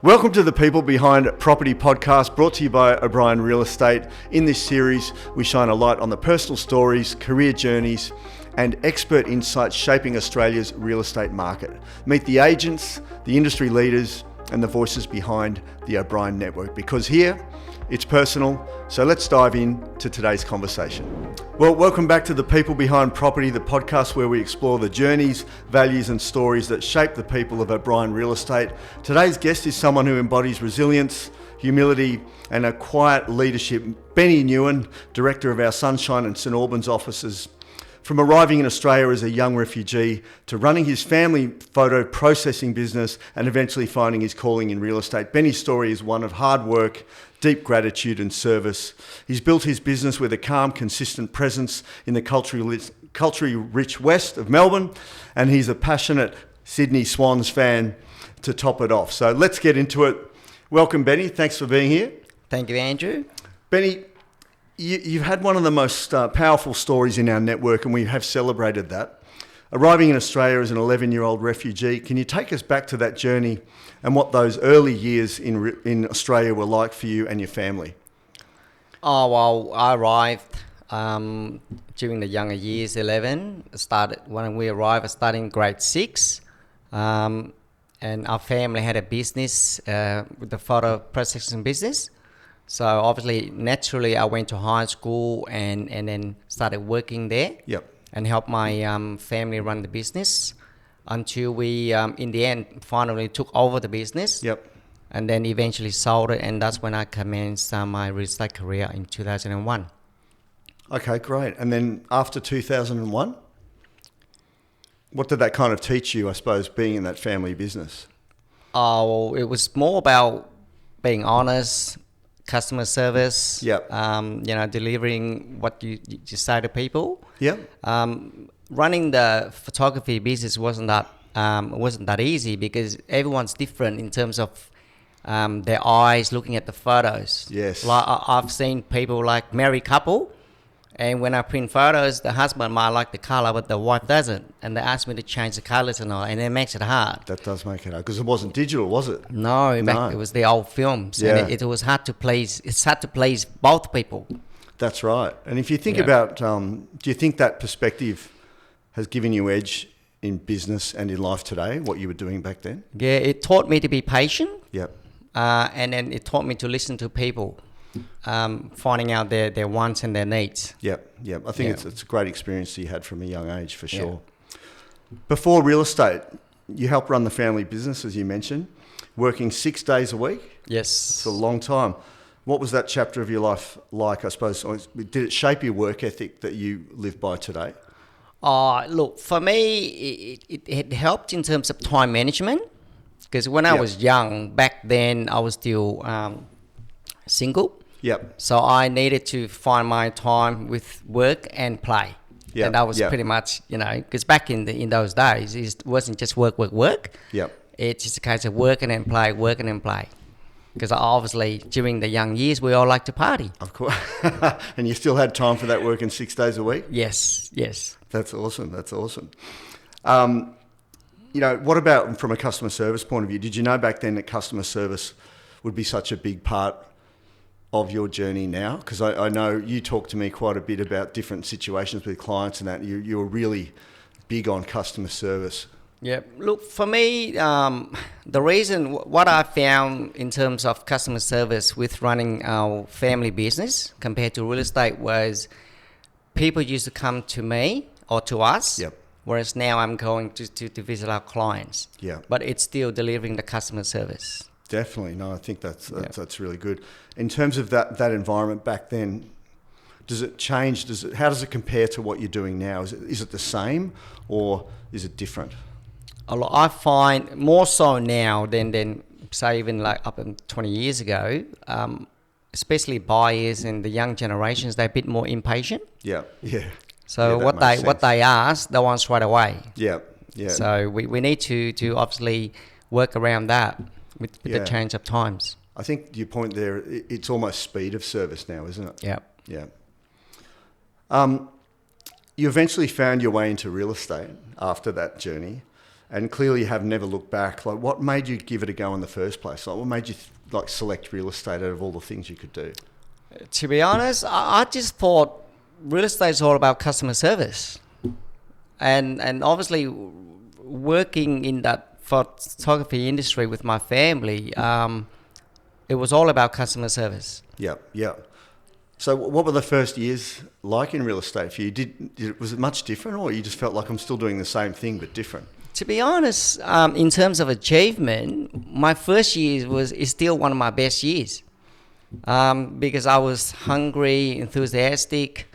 Welcome to the People Behind Property podcast, brought to you by O'Brien Real Estate. In this series, we shine a light on the personal stories, career journeys, and expert insights shaping Australia's real estate market. Meet the agents, the industry leaders, and the voices behind the O'Brien network, because here, it's personal. So let's dive into today's conversation. Well, welcome back to the People Behind Property, the podcast where we explore the journeys, values and stories that shape the people of O'Brien Real Estate. Today's guest is someone who embodies resilience, humility and a quiet leadership. Binh Nguyen, director of our Sunshine and St Albans offices. From arriving in Australia as a young refugee to running his family photo processing business and eventually finding his calling in real estate, Binh story is one of hard work, deep gratitude and service. He's built his business with a calm, consistent presence in the culturally rich west of Melbourne, and he's a passionate Sydney Swans fan to top it off. So let's get into it. Welcome, Binh. Thanks for being here. Thank you, Andrew. Binh, you've had one of the most powerful stories in our network, and we have celebrated that. Arriving in Australia as an 11-year-old refugee, can you take us back to that journey and what those early years in Australia were like for you and your family? Oh, well, I arrived during the younger years, 11. When we arrived, I started in grade 6. And our family had a business with the photo processing business. So obviously, naturally, I went to high school and then started working there. Yep. And helped my family run the business until we, in the end, finally took over the business. Yep. And then eventually sold it, and that's when I commenced my real estate career in 2001. Okay, great. And then after 2001, what did that kind of teach you, I suppose, being in that family business? Oh, it was more about being honest, customer service. Yep. Delivering what you say to people. Yep. Running the photography business wasn't that easy because everyone's different in terms of their eyes looking at the photos. Yes. Like I've seen people like married couple, and when I print photos, the husband might like the color, but the wife doesn't, and they ask me to change the colors and all, and it makes it hard. That does make it hard because it wasn't digital, was it? No, it was the old films, and it was hard to please. It's hard to please both people. That's right. And if you think about, do you think that perspective has given you edge in business and in life today, what you were doing back then? Yeah, it taught me to be patient. Yep. And then it taught me to listen to people, finding out their wants and their needs. Yep. I think it's a great experience you had from a young age, for sure. Before real estate, you helped run the family business, as you mentioned, working 6 days a week. Yes. It's a long time. What was that chapter of your life like, I suppose? Did it shape your work ethic that you live by today? Look, for me, it helped in terms of time management. Because when I was young, back then, I was still single. Yep. So I needed to find my time with work and play. Yep. And that was pretty much, because back in those days, it wasn't just work. Yep. It's just a case of work and then play. Because obviously, during the young years, we all like to party. Of course. And you still had time for that working 6 days a week? Yes. That's awesome. What about from a customer service point of view? Did you know back then that customer service would be such a big part of your journey now? Because I know you talked to me quite a bit about different situations with clients and that. You were really big on customer service. Yeah, look, for me, the reason, what I found in terms of customer service with running our family business compared to real estate was people used to come to me or to us. Yep. Whereas now I'm going to visit our clients. Yeah. But it's still delivering the customer service. Definitely. No, I think that's really good. In terms of that environment back then, does it change? How does it compare to what you're doing now? Is it the same or is it different? I find more so now than say even like up in 20 years ago, especially buyers and the young generations, they're a bit more impatient. Yeah. So what they ask, they want straight away. Yeah. So we need to obviously work around that with the change of times. I think your point there, it's almost speed of service now, isn't it? Yeah. You eventually found your way into real estate after that journey. and clearly you have never looked back. Like, what made you give it a go in the first place? Like, what made you select real estate out of all the things you could do? To be honest, I just thought real estate is all about customer service, and obviously working in that photography industry with my family, it was all about customer service. Yeah. So what were the first years like in real estate for you? Was it much different, or you just felt like I'm still doing the same thing but different? To be honest, in terms of achievement, my first year is still one of my best years, because I was hungry, enthusiastic.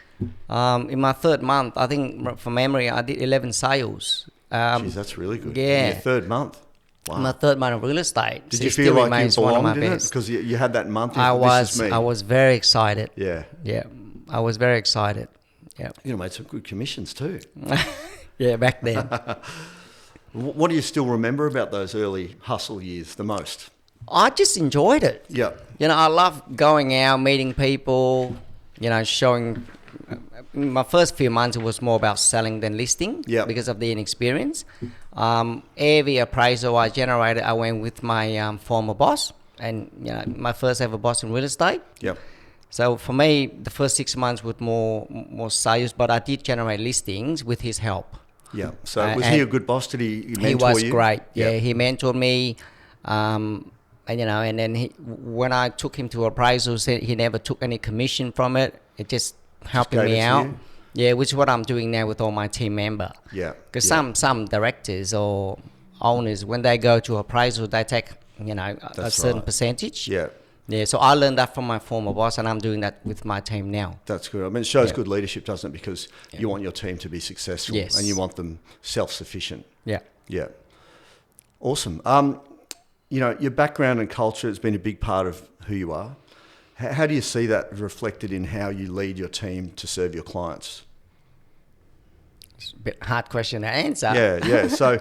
In my third month, I think from memory, I did 11 sales. Jeez, that's really good. Yeah. In your third month. Wow. My third month of real estate. Did So you it feel still like remains you one of belonged my in best. it? Because you had that month. This is me. I was very excited. Yeah. Yeah, I was very excited. Yeah. You made some good commissions too. Yeah, back then. What do you still remember about those early hustle years the most? I just enjoyed it. Yeah. I love going out, meeting people, showing. My first few months, it was more about selling than listing because of the inexperience. Every appraisal I generated, I went with my former boss, and my first ever boss in real estate. Yep. So for me, the first 6 months was more sales, but I did generate listings with his help. Yeah. So was he a good boss? Did he mentor you? He was great. Yeah, Yep. he mentored me. And then when I took him to appraisals, he never took any commission from it. It just helping me out. Yeah, which is what I'm doing now with all my team member. Yeah. Because some directors or owners, when they go to appraisal, they take a certain percentage. Yeah. Yeah. So I learned that from my former boss, and I'm doing that with my team now. That's good. I mean, it shows good leadership, doesn't it? Because you want your team to be successful, Yes. and you want them self-sufficient. Yeah. Yeah. Awesome. Your background and culture has been a big part of who you are. How do you see that reflected in how you lead your team to serve your clients? It's a bit hard question to answer. Yeah. So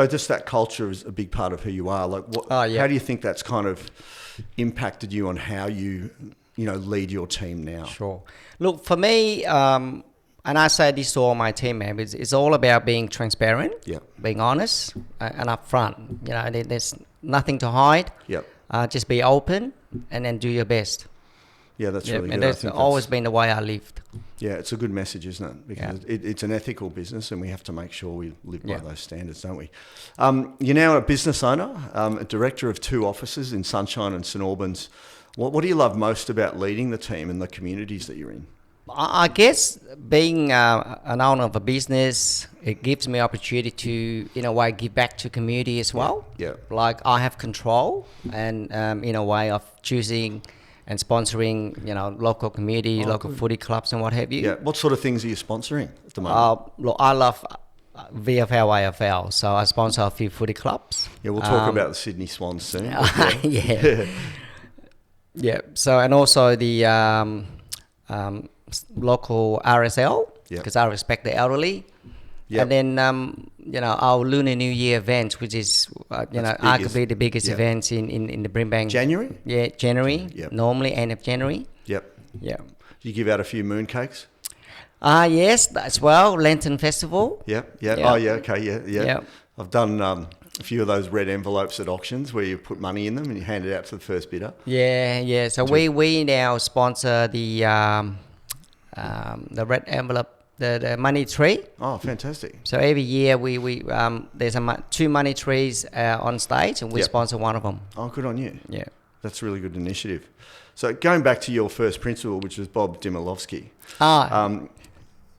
just that culture is a big part of who you are. Like, how do you think that's kind of impacted you on how you lead your team now? Sure. Look, for me, and I say this to all my team members, it's all about being transparent, being honest, and upfront. There's nothing to hide. Yep. Just be open and then do your best. Yeah, that's really good. And that's always been the way I lived. Yeah, it's a good message, isn't it? Because it's an ethical business, and we have to make sure we live by those standards, don't we? You're now a business owner, a director of 2 offices in Sunshine and St Albans. What do you love most about leading the team and the communities that you're in? I guess being an owner of a business, it gives me opportunity to, in a way, give back to community as well. Yeah. Like I have control and in a way of choosing and sponsoring, local community, local footy clubs and what have you. Yeah. What sort of things are you sponsoring at the moment? Look, I love VFL, AFL, so I sponsor a few footy clubs. Yeah, we'll talk about the Sydney Swans soon. Yeah. So, and also the local RSL, because I respect the elderly. And then, our Lunar New Year event, which is, arguably the biggest events in the Brisbane. January? Yeah, January. Normally end of January. Yep. Yeah. Do you give out a few mooncakes? Yes, as well. Lantern Festival. Yeah. Oh, yeah. Okay. Yeah. I've done a few of those red envelopes at auctions where you put money in them and you hand it out to the first bidder. Yeah. So we now sponsor the red envelope, the money tree. Oh, fantastic! So every year we there's 2 money trees on stage, and we sponsor one of them. Oh, good on you! Yeah, that's a really good initiative. So going back to your first principal, which was Bob Dimilovsky.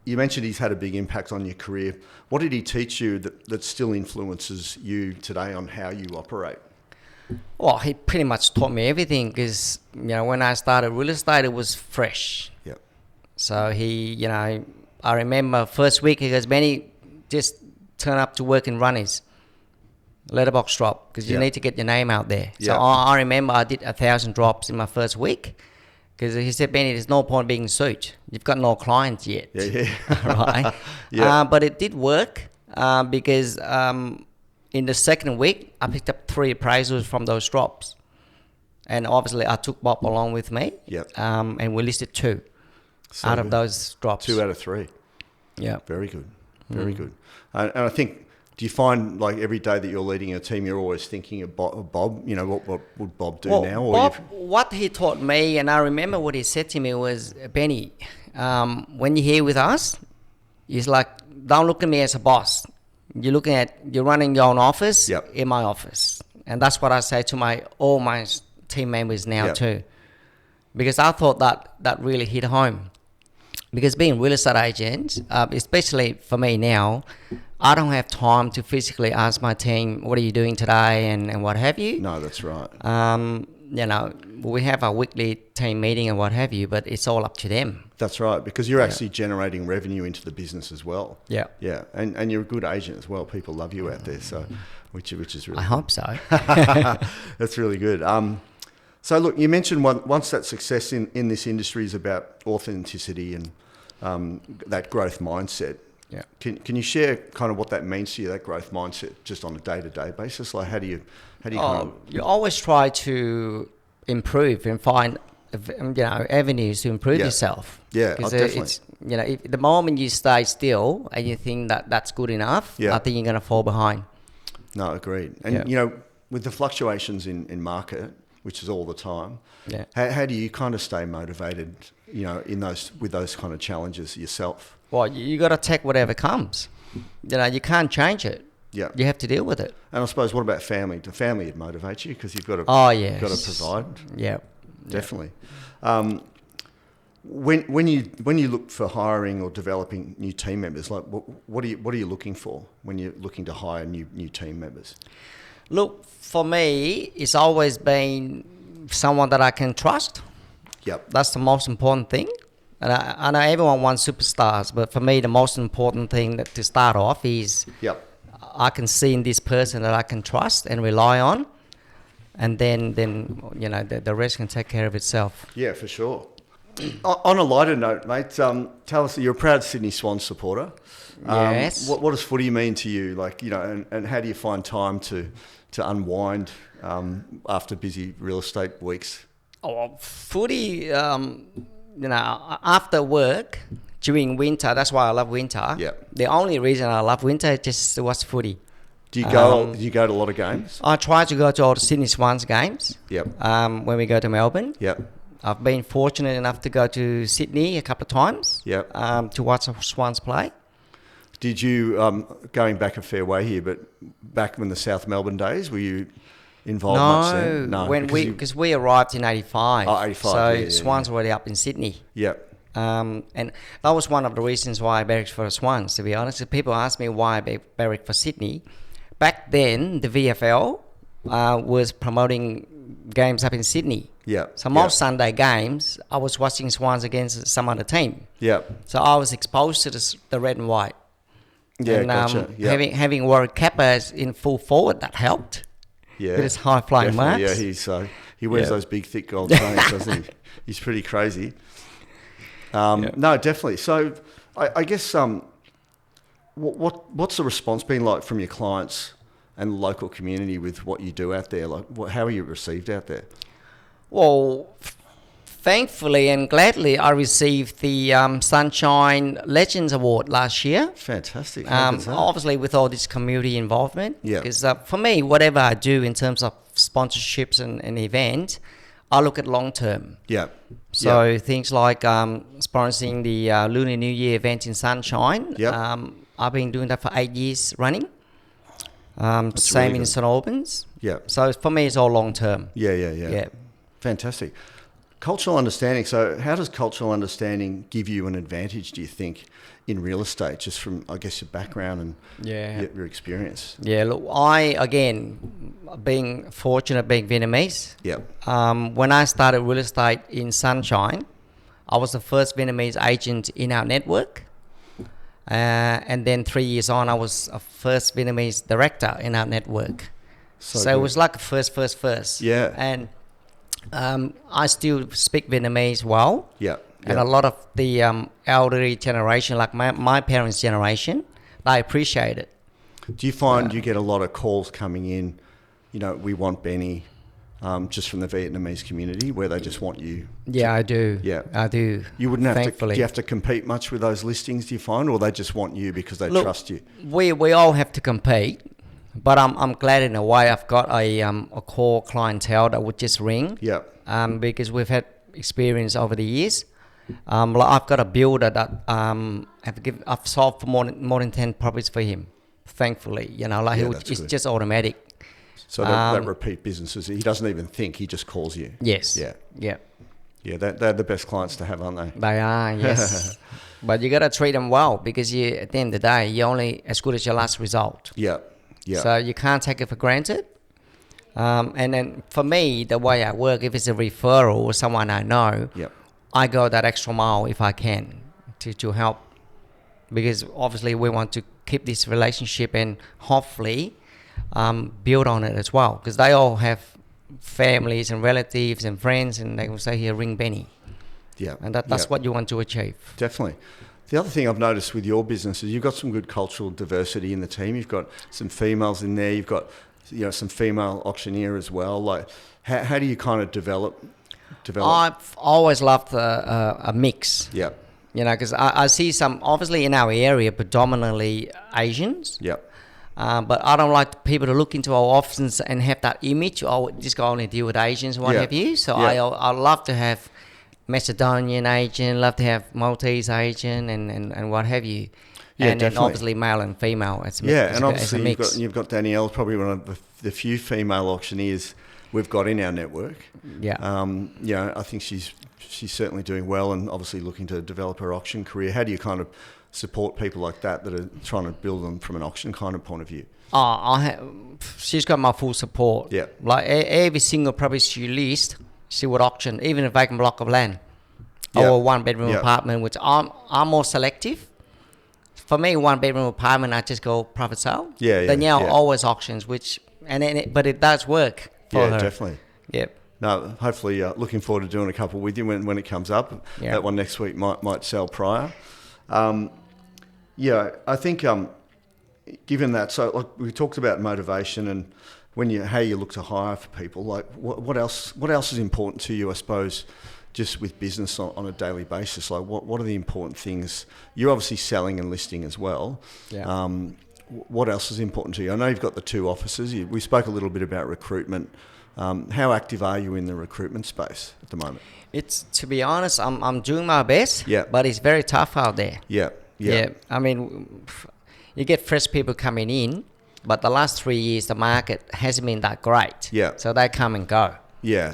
You mentioned he's had a big impact on your career. What did he teach you that still influences you today on how you operate? Well, he pretty much taught me everything because, when I started real estate, it was fresh. Yep. So he, I remember first week he goes, Benny, just turn up to work in Runnies. Letterbox drop, because you need to get your name out there. So I remember I did 1,000 drops in my first week. Because he said, Benny, there's no point being in suit. You've got no clients yet. Right? But it did work because in the second week, I picked up 3 appraisals from those drops. And obviously, I took Bob along with me. And we listed 2 of those drops. 2 out of 3. Yeah. Very good. Very good. And I think Do you find like every day that you're leading a team, you're always thinking of Bob? You know, what would Bob do now? Or Bob, what he taught me, and I remember what he said to me was, Benny, when you're here with us, he's like, don't look at me as a boss. You're running your own office in my office. And that's what I say to all my team members now too. Because I thought that really hit home. Because being real estate agent, especially for me now, I don't have time to physically ask my team, what are you doing today and what have you. No, that's right. You know, we have our weekly team meeting and what have you, but it's all up to them. That's right, because you're actually generating revenue into the business as well. Yeah. Yeah, and you're a good agent as well. People love you out there, so which is really I hope so. That's really good. So look, you mentioned once that success in this industry is about authenticity and that growth mindset. Yeah. Can you share kind of what that means to you, that growth mindset, just on a day-to-day basis? Like how do you kind of... You always try to improve and find avenues to improve yourself. Yeah, definitely. It's, if the moment you stay still and you think that's good enough, I think you're going to fall behind. No, agreed. And with the fluctuations in market, which is all the time, how do you kind of stay motivated, with those kind of challenges yourself? Well, you got to take whatever comes. You can't change it. Yeah, you have to deal with it. And I suppose, what about family? Do family motivate you because you've got to? Got to provide. Yeah, definitely. When you look for hiring or developing new team members, like what are you looking for when you're looking to hire new team members? Look, for me, it's always been someone that I can trust. Yep, that's the most important thing. And I know everyone wants superstars, but for me, the most important thing to start off is I can see in this person that I can trust and rely on, and then the rest can take care of itself. Yeah, for sure. On a lighter note, mate, tell us, you're a proud Sydney Swans supporter. Yes. What does footy mean to you? Like, and how do you find time to unwind after busy real estate weeks? Oh, footy. After work, during winter, that's why I love winter. Yeah. The only reason I love winter is just to watch footy. Do you go to a lot of games? I try to go to all the Sydney Swans games. Yep. When we go to Melbourne. Yep. I've been fortunate enough to go to Sydney a couple of times. Yep. To watch the Swans play. Did you, going back a fair way here, but back in the South Melbourne days, were you involved much then? No, because we arrived in 85. Oh, 85. So Swans were already up in Sydney. Yep. And that was one of the reasons why I barracked for the Swans, to be honest. If people ask me why I barracked for Sydney, back then the VFL was promoting games up in Sydney. Yeah. So most Sunday games, I was watching Swans against some other team. Yeah. So I was exposed to the red and white. Yeah, and, gotcha. Having Warren Kappa in full forward, that helped. Yeah. With his high flying marks. Yeah, he wears those big thick gold chains, doesn't he? He's pretty crazy. No, definitely. So I guess what's the response been like from your clients and the local community with what you do out there? Like, how are you received out there? Well, thankfully and gladly, I received the Sunshine Legends Award last year. Fantastic. Obviously, with all this community involvement. Yeah. Because for me, whatever I do in terms of sponsorships and events, I look at long term. Yeah. So things like sponsoring the Lunar New Year event in Sunshine. Yeah. I've been doing that for 8 years running. Same really in St Albans. Yeah. So for me, it's all long term. Yeah. Fantastic. Cultural understanding. So how does cultural understanding give you an advantage, do you think, in real estate, just from, I guess, your background and your experience? Yeah, look, again, being fortunate being Vietnamese, when I started real estate in Sunshine, I was the first Vietnamese agent in our network. And then 3 years on, I was a first Vietnamese director in our network. So it was like a first. Yeah. And I still speak Vietnamese well. Yeah. And a lot of the elderly generation, like my parents' generation, they appreciate it. Do you find you get a lot of calls coming in, we want Benny, just from the Vietnamese community, where they just want you? Yeah, I do. Yeah. I do. You wouldn't have to. Thankfully. Do you have to compete much with those listings? Do you find, or they just want you because they trust you? We all have to compete, but I'm glad in a way I've got a core clientele that would just ring. Yeah. Because we've had experience over the years. Like I've got a builder that I've solved for more than 10 properties for him. Thankfully, it's just automatic. So that repeat businesses, he doesn't even think, he just calls you. Yes. Yeah. Yeah. Yeah, they're the best clients to have, aren't they? They are, yes. But you got to treat them well, because at the end of the day, you're only as good as your last result. Yeah. Yeah. So you can't take it for granted. And then for me, the way I work, if it's a referral or someone I know, I go that extra mile if I can to help, because obviously we want to keep this relationship and hopefully build on it as well, because they all have families and relatives and friends, and they will say, here, ring Benny. Yeah. And that's what you want to achieve. Definitely. The other thing I've noticed with your business is you've got some good cultural diversity in the team. You've got some females in there. You've got some female auctioneer as well. Like, how do you kind of develop? I've always loved a mix. Yeah. Because I see some, obviously in our area, predominantly Asians. Yeah. But I don't like people to look into our offices and have that image, or just go only deal with Asians, what have you. So I love to have Macedonian Asian, love to have Maltese Asian, and what have you. Yeah, and definitely. Obviously male and female. And obviously you've got Danielle, probably one of the few female auctioneers we've got in our network. Yeah. I think she's certainly doing well, and obviously looking to develop her auction career. How do you kind of support people like that are trying to build them from an auction kind of point of view? She's got my full support. Yeah. Like every single property she lists, she would auction, even a vacant block of land or a one-bedroom apartment, which I'm more selective. For me, one-bedroom apartment, I just go private sale. Danielle always auctions, but it does work for her. Definitely. Yep. No, hopefully, looking forward to doing a couple with you when it comes up. Yeah. That one next week might sell prior. I think given that, so like we talked about motivation and how you look to hire for people. Like what else is important to you? I suppose just with business on a daily basis. Like what are the important things? You're obviously selling and listing as well. Yeah. What else is important to you? I know you've got the 2 offices. We spoke a little bit about recruitment. How active are you in the recruitment space at the moment? It's, to be honest, I'm doing my best. Yeah. But it's very tough out there. Yeah. I mean, you get fresh people coming in, but the last 3 years the market hasn't been that great. Yeah. So they come and go. Yeah.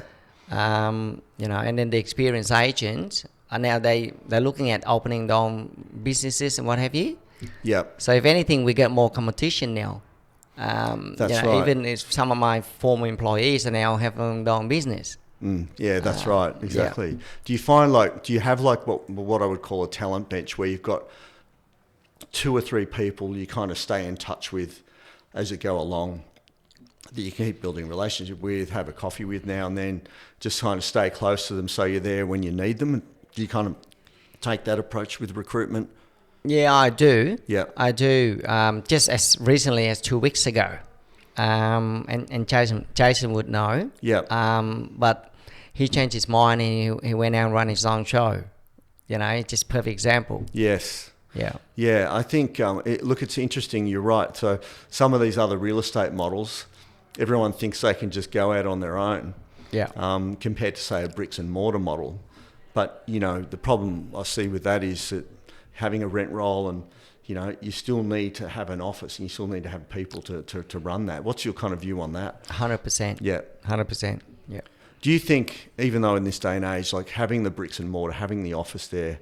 And then the experienced agents are now they're looking at opening their own businesses and what have you. Yeah. So if anything, we get more competition now. That's right. Even if some of my former employees are now having their own business. That's right. Exactly. Yeah. Do you have what I would call a talent bench, where you've got 2 or 3 people you kind of stay in touch with as you go along, that you can keep building relationship with, have a coffee with now and then, just kind of stay close to them so you're there when you need them? Do you kind of take that approach with recruitment? Yeah, I do. Yeah, I do. Just as recently as 2 weeks ago, and Jason would know. Yeah. But he changed his mind and he went out and ran his own show. Just perfect example. Yes. Yeah. Yeah, I think it's interesting. You're right. So some of these other real estate models, everyone thinks they can just go out on their own. Yeah. Compared to, say, a bricks and mortar model. But the problem I see with that is that having a rent roll, and you still need to have an office, and you still need to have people to run that. What's your kind of view on that? 100%. Yeah. 100%. Yeah. Do you think, even though in this day and age, like having the bricks and mortar, having the office there,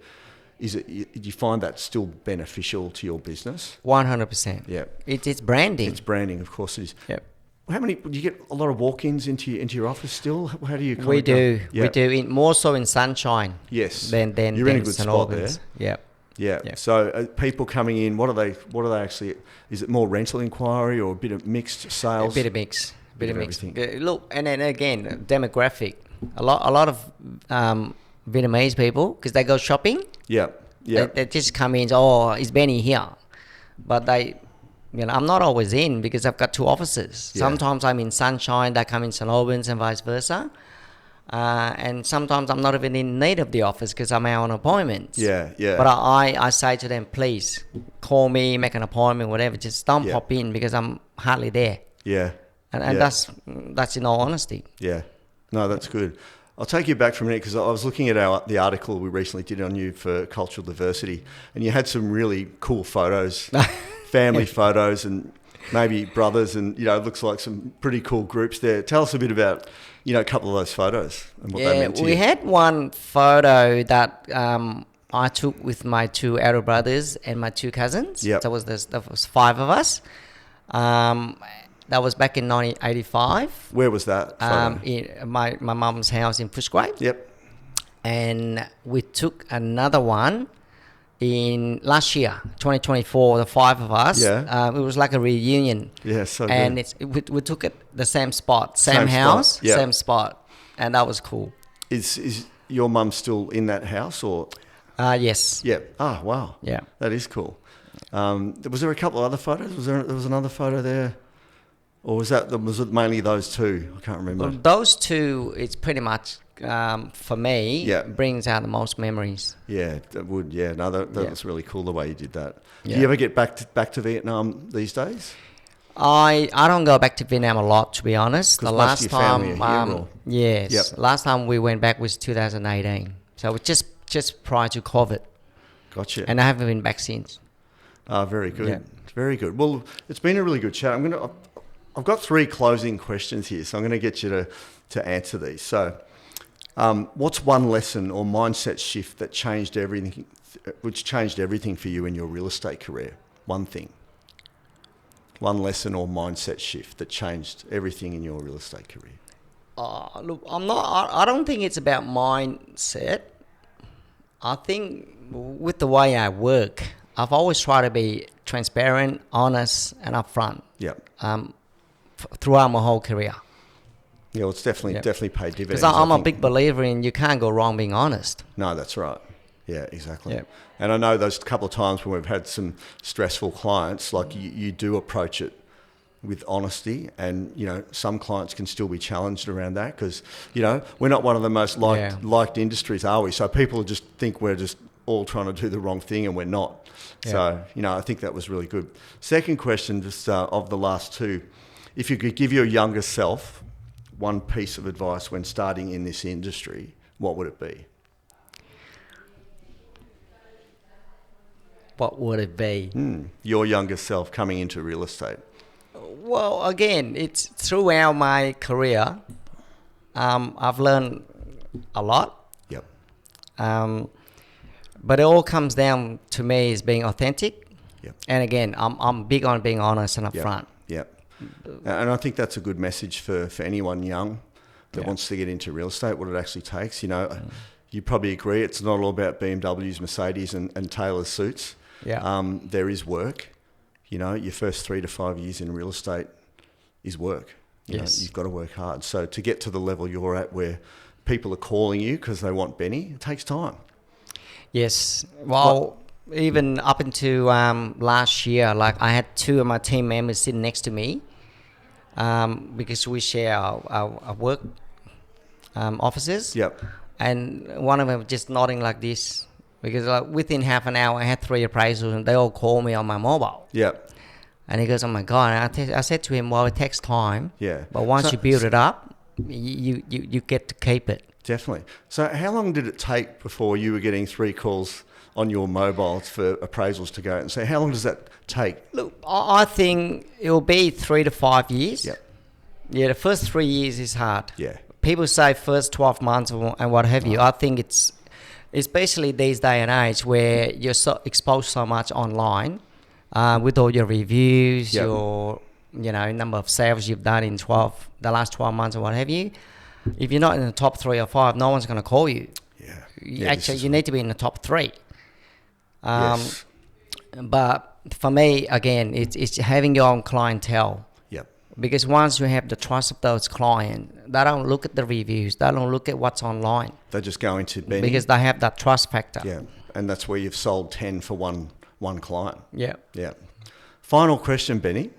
do you find that still beneficial to your business? 100%. Yeah. It's branding. It's branding, of course it is. Yeah. How many, do you get a lot of walk-ins into your office still? How do you kind We of go? do. Yeah. We do. More so in Sunshine. Yes. Than You're in a good St spot Albans. there. Yeah. Yeah. Yeah. So people coming in, what are they actually? Is it more rental inquiry or a bit of mixed sales? A bit of mix. Bit of mix. everything. Look, and then again, demographic. A lot of Vietnamese people, because they go shopping. Yeah. Yeah. They just come in. Oh, is Benny here? But they I'm not always in because I've got 2 offices. Yeah. Sometimes I'm in Sunshine, they come in St Albans, and vice versa. And sometimes I'm not even in need of the office because I'm out on appointments. Yeah, yeah. But I say to them, please call me, make an appointment, whatever. Just don't pop in because I'm hardly there. Yeah. And that's in all honesty. Yeah. No, that's good. I'll take you back for a minute because I was looking at the article we recently did on you for cultural diversity, and you had some really cool photos, family photos, and maybe brothers, and it looks like some pretty cool groups there. Tell us a bit about a couple of those photos and what they meant to you. We had one photo that I took with my 2 elder brothers and my 2 cousins. Yep. So that was 5 of us. That was back in 1985. Where was that photo? In my mum's house in Footscray. Yep. And we took another one in last year, 2024, the 5 of us. Yeah. It was like a reunion. Yeah, so and good. we took it the same spot, same Spot, house, yeah. same spot, and that was cool. Is your mum still in that house or? Yes. Yeah. Oh, wow. Yeah. That is cool. Was there a couple of other photos? There was another photo there, or was it mainly those 2? I can't remember. Well, those 2, it's pretty much for me. Brings out the most memories. Yeah, that would. Yeah, no, that was really cool the way you did that. Yeah. Do you ever get back to Vietnam these days? I don't go back to Vietnam a lot, to be honest. The most of last your family time, are here, or? yes, Yep. last time we went back was 2018. So it was just prior to COVID, Gotcha. and I haven't been back since. Very good. Yeah. Very good. Well, it's been a really good chat. I've got 3 closing questions here, so I'm going to get you to answer these. So, what's one lesson or mindset shift that changed everything for you in your real estate career? One thing. One lesson or mindset shift that changed everything in your real estate career. Look, I don't think it's about mindset. I think with the way I work, I've always tried to be transparent, honest, and upfront. Yep. Throughout my whole career. Yeah, well, it's definitely paid dividends. Because I'm a big believer in you can't go wrong being honest. No, that's right. Yeah, exactly. Yep. And I know those couple of times when we've had some stressful clients, like you do approach it with honesty, and some clients can still be challenged around that because we're not one of the most liked industries, are we? So people just think we're just all trying to do the wrong thing, and we're not. Yeah. So I think that was really good. Second question, just of the last 2, if you could give your younger self one piece of advice when starting in this industry, what would it be? What would it be? Your younger self coming into real estate. Well, again, it's throughout my career, I've learned a lot. Yep. But it all comes down to me is being authentic. Yep. And again, I'm big on being honest and upfront. Yep. And I think that's a good message for anyone young that wants to get into real estate, what it actually takes. You probably agree it's not all about BMWs, Mercedes and Taylor's suits. Yeah. There is work. Your first 3 to 5 years in real estate is work. You've got to work hard. So to get to the level you're at where people are calling you because they want Benny, it takes time. Yes. Well, even up into last year, like I had 2 of my team members sitting next to me because we share our work offices. Yep. And one of them was just nodding like this because within half an hour I had 3 appraisals and they all call me on my mobile. Yep. And he goes, oh my God. And I said to him, well, it takes time. Yeah. But once you build it up, you get to keep it. Definitely. So how long did it take before you were getting 3 calls on your mobile for appraisals to go out and say, how long does that take? Look, I think it'll be 3 to 5 years. Yep. Yeah, the first 3 years is hard. Yeah. People say first 12 months and what have you. I think it's especially these day and age where you're so exposed so much online with all your reviews, your number of sales you've done in the last 12 months or what have you. If you're not in the top 3 or 5, no one's going to call you. Yeah. Actually, you need to be in the top 3. Yes. But for me, again, it's having your own clientele. Yep. Because once you have the trust of those clients, they don't look at the reviews. They don't look at what's online. They just go into Benny. Because they have that trust factor. Yeah. And that's where you've sold 10 for one client. Yeah. Yeah. Final question, Benny.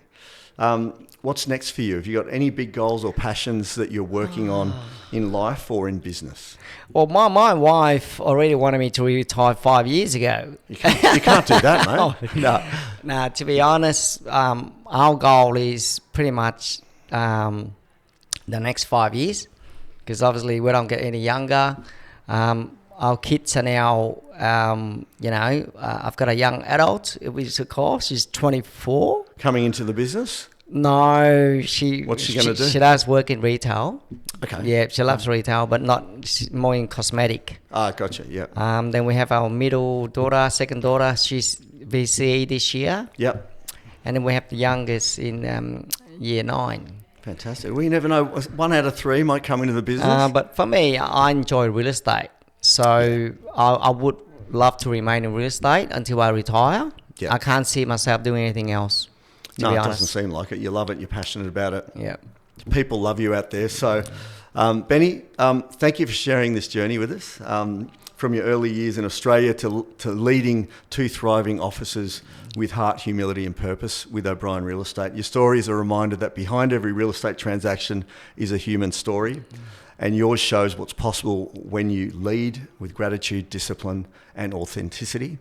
What's next for you? Have you got any big goals or passions that you're working on in life or in business? Well, my wife already wanted me to retire 5 years ago. You can't do that, mate. Oh, no. Nah, to be honest, our goal is pretty much the next 5 years, because obviously we don't get any younger. Our kids are now, I've got a young adult, which of course, she's 24. Coming into the business? No, What's she going to do? She does work in retail. Okay. Yeah, she loves retail, but more in cosmetic. Ah, gotcha. Yeah. Then we have our middle daughter, second daughter. She's VCE this year. Yep. And then we have the youngest in year 9. Fantastic. Well, you never know. 1 out of 3 might come into the business. But for me, I enjoy real estate. So I would love to remain in real estate until I retire. Yeah. I can't see myself doing anything else. No, it doesn't seem like it. You love it. You're passionate about it. Yeah. People love you out there. So, Benny, thank you for sharing this journey with us. From your early years in Australia to leading 2 thriving offices with heart, humility and purpose with O'Brien Real Estate. Your story is a reminder that behind every real estate transaction is a human story. And yours shows what's possible when you lead with gratitude, discipline and authenticity.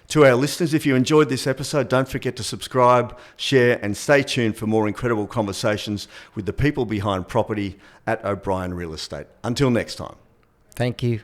To our listeners, if you enjoyed this episode, don't forget to subscribe, share and stay tuned for more incredible conversations with the people behind property at O'Brien Real Estate. Until next time. Thank you.